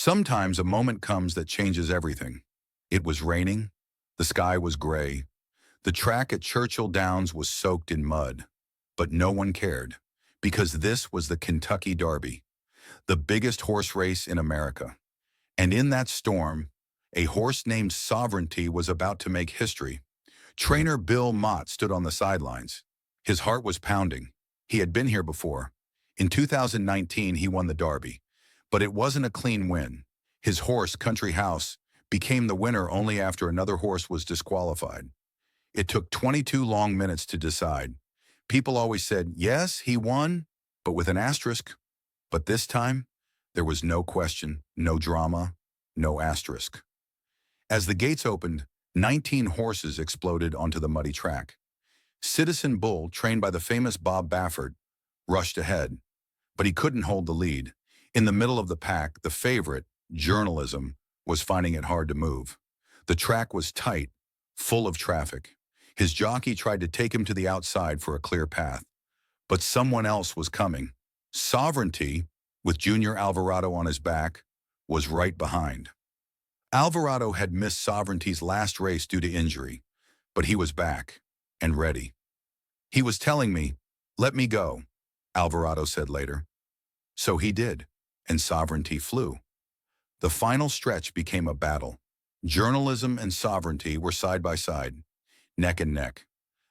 Sometimes a moment comes that changes everything. It was raining. The sky was gray. The track at Churchill Downs was soaked in mud. But no one cared, because this was the Kentucky Derby, the biggest horse race in America. And in that storm, a horse named Sovereignty was about to make history. Trainer Bill Mott stood on the sidelines. His heart was pounding. He had been here before. In 2019, he won the Derby. But it wasn't a clean win. His horse, Country House, became the winner only after another horse was disqualified. It took 22 long minutes to decide. People always said, yes, he won, but with an asterisk. But this time, there was no question, no drama, no asterisk. As the gates opened, 19 horses exploded onto the muddy track. Citizen Bull, trained by the famous Bob Baffert, rushed ahead, but he couldn't hold the lead. In the middle of the pack, the favorite, Journalism, was finding it hard to move. The track was tight, full of traffic. His jockey tried to take him to the outside for a clear path. But someone else was coming. Sovereignty, with Junior Alvarado on his back, was right behind. Alvarado had missed Sovereignty's last race due to injury, but he was back and ready. He was telling me, "Let me go," Alvarado said later. So he did, and Sovereignty flew. The final stretch became a battle. Journalism and Sovereignty were side by side, neck and neck.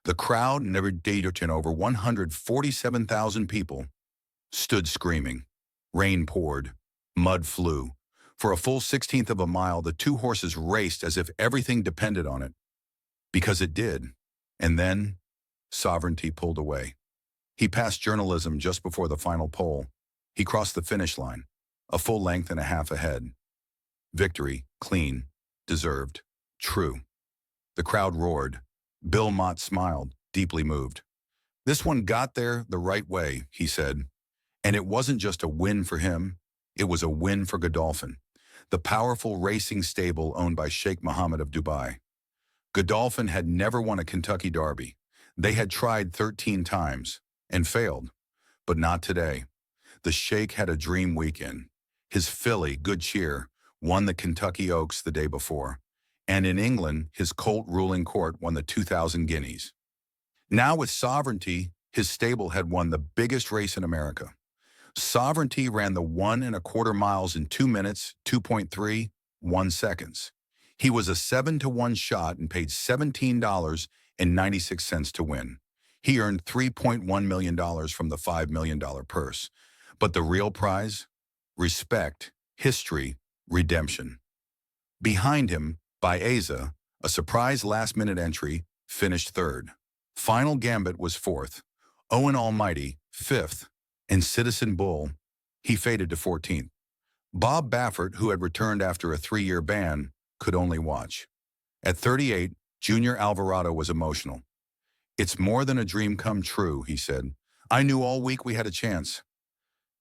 The crowd, never dated over 147,000 people, stood screaming. Rain poured. Mud flew. For a full 16th of a mile, the two horses raced as if everything depended on it. Because it did. And then, Sovereignty pulled away. He passed Journalism just before the final pole. He crossed the finish line, a full length and a half ahead. Victory, clean, deserved, true. The crowd roared. Bill Mott smiled, deeply moved. This one got there the right way, he said. And it wasn't just a win for him, it was a win for Godolphin, the powerful racing stable owned by Sheikh Mohammed of Dubai. Godolphin had never won a Kentucky Derby. They had tried 13 times and failed, but not today. The Sheikh had a dream weekend. His filly, Good Cheer, won the Kentucky Oaks the day before. And in England, his colt Ruling Court won the 2,000 guineas. Now with Sovereignty, his stable had won the biggest race in America. Sovereignty ran the 1¼ miles in 2 minutes, 2.31 seconds. He was a 7-to-1 shot and paid $17.96 to win. He earned $3.1 million from the $5 million purse. But the real prize? Respect, history, redemption. Behind him, Baeza, a surprise last-minute entry, finished third. Final Gambit was fourth. Owen Almighty, fifth. And Citizen Bull, he faded to 14th. Bob Baffert, who had returned after a 3-year ban, could only watch. At 38, Junior Alvarado was emotional. "It's more than a dream come true," he said. "I knew all week we had a chance."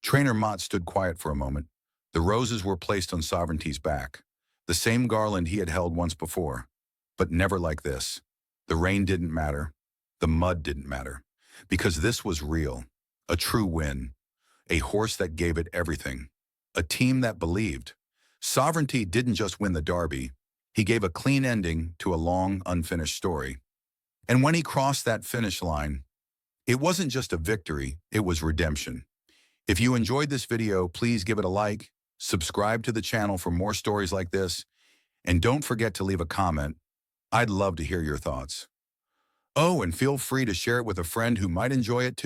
Trainer Mott stood quiet for a moment. The roses were placed on Sovereignty's back, the same garland he had held once before, but never like this. The rain didn't matter. The mud didn't matter, because this was real, a true win, a horse that gave it everything, a team that believed. Sovereignty didn't just win the Derby, he gave a clean ending to a long, unfinished story. And when he crossed that finish line, it wasn't just a victory, it was redemption. If you enjoyed this video, please give it a like, subscribe to the channel for more stories like this, and don't forget to leave a comment. I'd love to hear your thoughts. Oh, and feel free to share it with a friend who might enjoy it too.